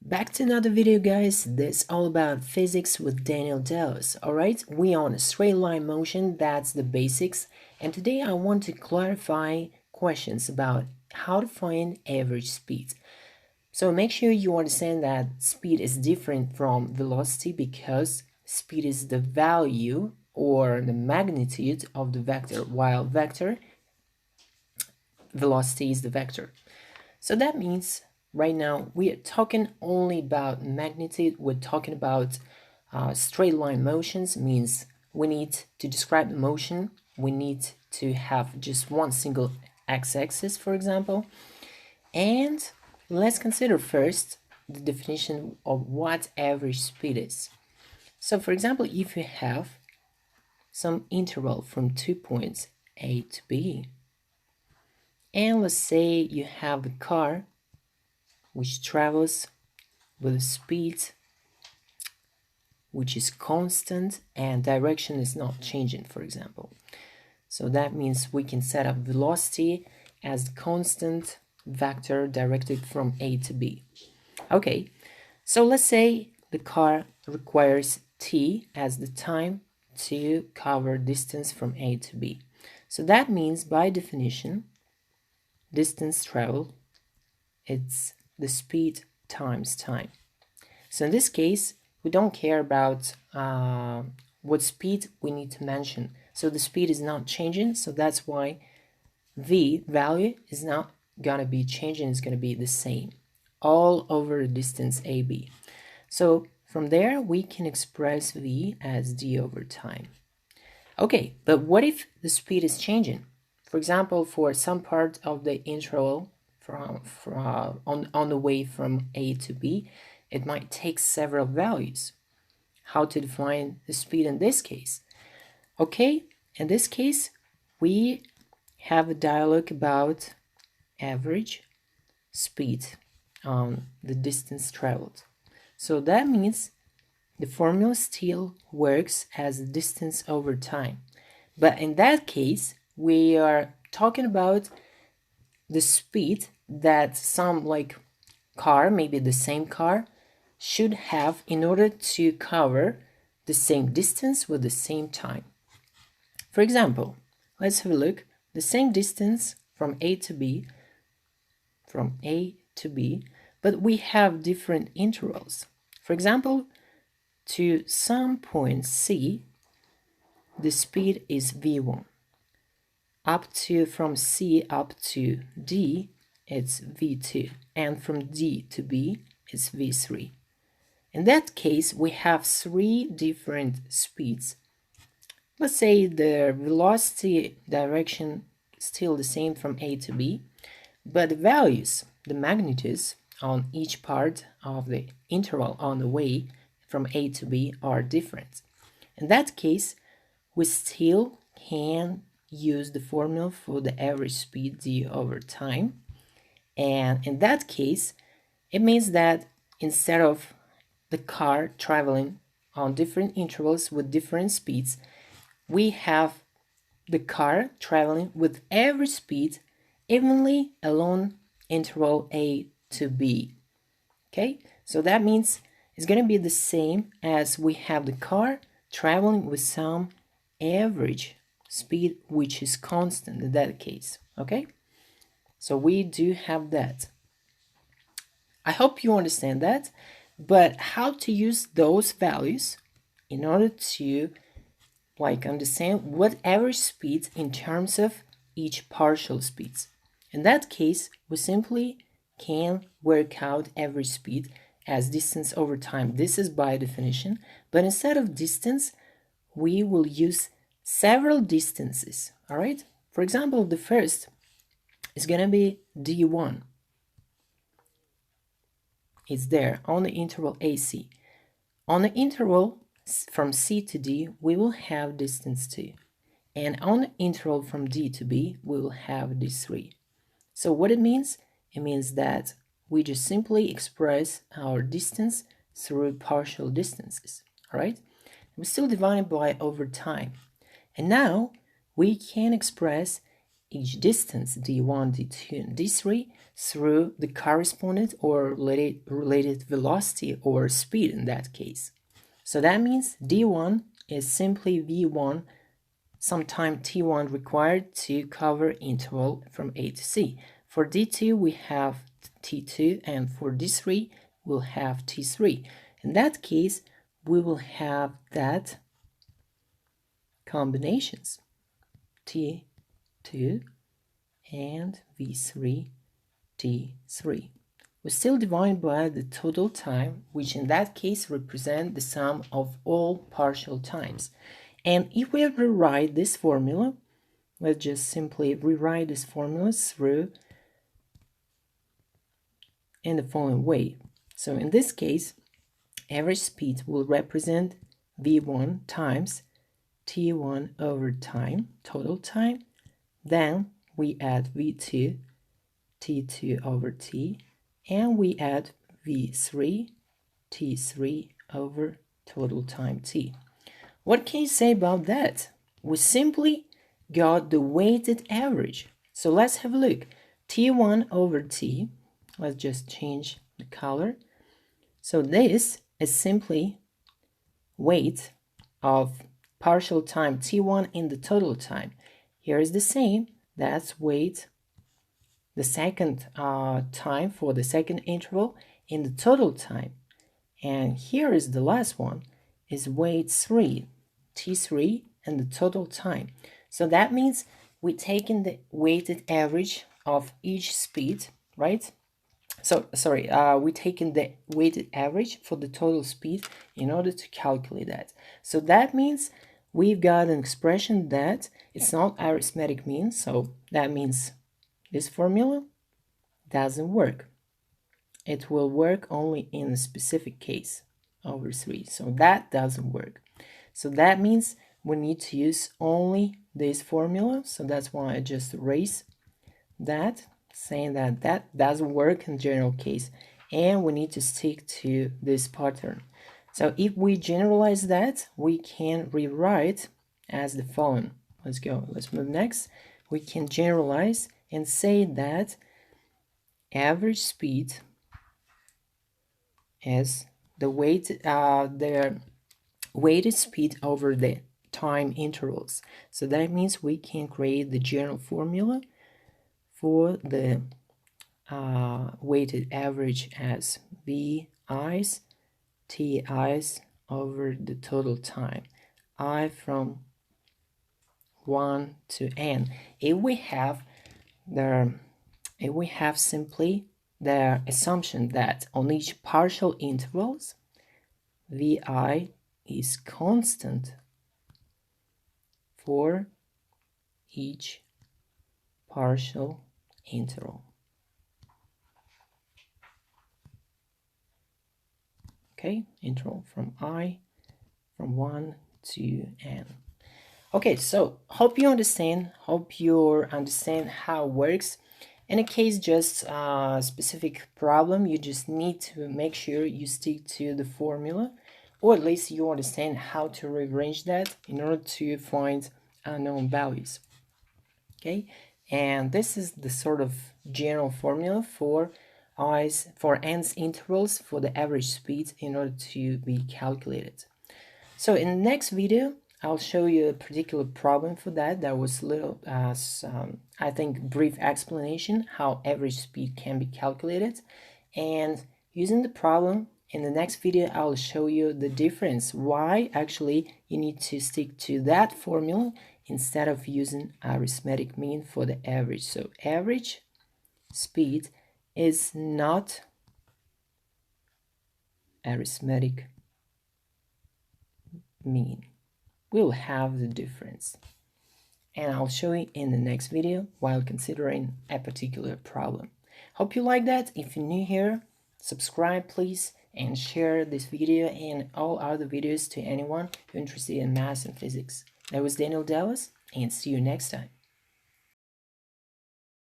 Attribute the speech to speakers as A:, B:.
A: Back to another video, guys. This all about physics with Daniel Dawes. Alright, we on a straight line motion, that's the basics. And today I want to clarify questions about how to find average speed. So make sure you understand that speed is different from velocity because speed is the value or the magnitude of the vector, while velocity is the vector. So that means right now we are talking only about magnitude. We're talking about straight line motions. Means we need to describe the motion, we need to have just one single x-axis, for example. And let's consider first the definition of what average speed is. So for example, if you have some interval from 2 points A to B, and let's say you have a car which travels with a speed which is constant and direction is not changing, for example. So that means we can set up velocity as the constant vector directed from A to B. Okay, so let's say the car requires t as the time to cover distance from A to B. So that means by definition, distance traveled, it's the speed times time. So in this case, we don't care about what speed we need to mention. So the speed is not changing, so that's why v value is not gonna be changing, it's gonna be the same all over the distance AB. So from there we can express v as d over time. Okay, but what if the speed is changing? For example, for some part of the interval on the way from A to B, it might take several values. How to define the speed in this case? Okay, in this case, we have a dialogue about average speed on the distance traveled. So that means the formula still works as distance over time. But in that case, we are talking about the speed that some car, maybe the same car, should have in order to cover the same distance with the same time. For example, let's have a look. The same distance from A to B, but we have different intervals. For example, to some point C, the speed is v1. From C up to D, it's v2, and from D to B, it's v3. In that case, we have three different speeds. Let's say the velocity direction is still the same from A to B, but the values, the magnitudes on each part of the interval on the way from A to B are different. In that case, we still can use the formula for the average speed d over time. And in that case, it means that instead of the car traveling on different intervals with different speeds, we have the car traveling with average speed evenly along interval A to B. Okay, so that means it's going to be the same as we have the car traveling with some average speed which is constant in that case. Okay, so we do have that. I hope you understand that, but how to use those values in order to understand what average speed in terms of each partial speeds. In that case, we simply can work out average speed as distance over time. This is by definition, but instead of distance, we will use several distances. All right, for example, the first is going to be d1. It's there on the interval AC. On the interval from C to D, we will have distance 2. And on the interval from D to B, we will have d3. So what it means? It means that we just simply express our distance through partial distances. All right? We still divide it by over time. And now we can express each distance d1, d2, and d3 through the correspondent or related velocity or speed in that case. So that means d1 is simply v1 some time t1 required to cover interval from A to C. For d2 we have t2, and for d3 we'll have t3. In that case we will have that combinations t2 and v3 t3. We still divide by the total time, which in that case represent the sum of all partial times. And if we rewrite this formula, let's just simply rewrite this formula through in the following way. So in this case, average speed will represent v1 times t1 over time, total time. Then we add v2, t2 over t, and we add v3, t3 over total time t. What can you say about that? We simply got the weighted average. So let's have a look. t1 over t, let's just change the color. So this is simply weight of partial time t1 in the total time. Here is the same, that's weight the second time for the second interval in the total time. And here is the last one, is weight 3, t3 in the total time. So that means we're taking the weighted average of each speed, right? So sorry, we're taking the weighted average for the total speed in order to calculate that. So that means we've got an expression that it's not arithmetic mean, so that means this formula doesn't work. It will work only in a specific case over 3, so that doesn't work. So that means we need to use only this formula, so that's why I just erase that, saying that that doesn't work in general case, and we need to stick to this pattern. So if we generalize that, we can rewrite as the following. Let's go, let's move next. We can generalize and say that average speed is the weighted speed over the time intervals. So that means we can create the general formula for the weighted average as VI's TI's over the total time, I from 1 to n. If we have simply the assumption that on each partial intervals VI is constant for each partial interval. Okay, interval from I from 1 to n. Okay, so hope you understand how it works. In a case just a specific problem, you just need to make sure you stick to the formula, or at least you understand how to rearrange that in order to find unknown values. Okay, and this is the sort of general formula for n's intervals for the average speed in order to be calculated. So in the next video, I'll show you a particular problem for that. That was little, I think, brief explanation how average speed can be calculated. And using the problem, in the next video, I'll show you the difference. Why actually you need to stick to that formula instead of using arithmetic mean for the average. So average speed is not arithmetic mean. We'll have the difference, and I'll show you in the next video while considering a particular problem. Hope you like that. If you're new here, subscribe please, and share this video and all other videos to anyone who's interested in math and physics. That was Daniel Dallas, and see you next time.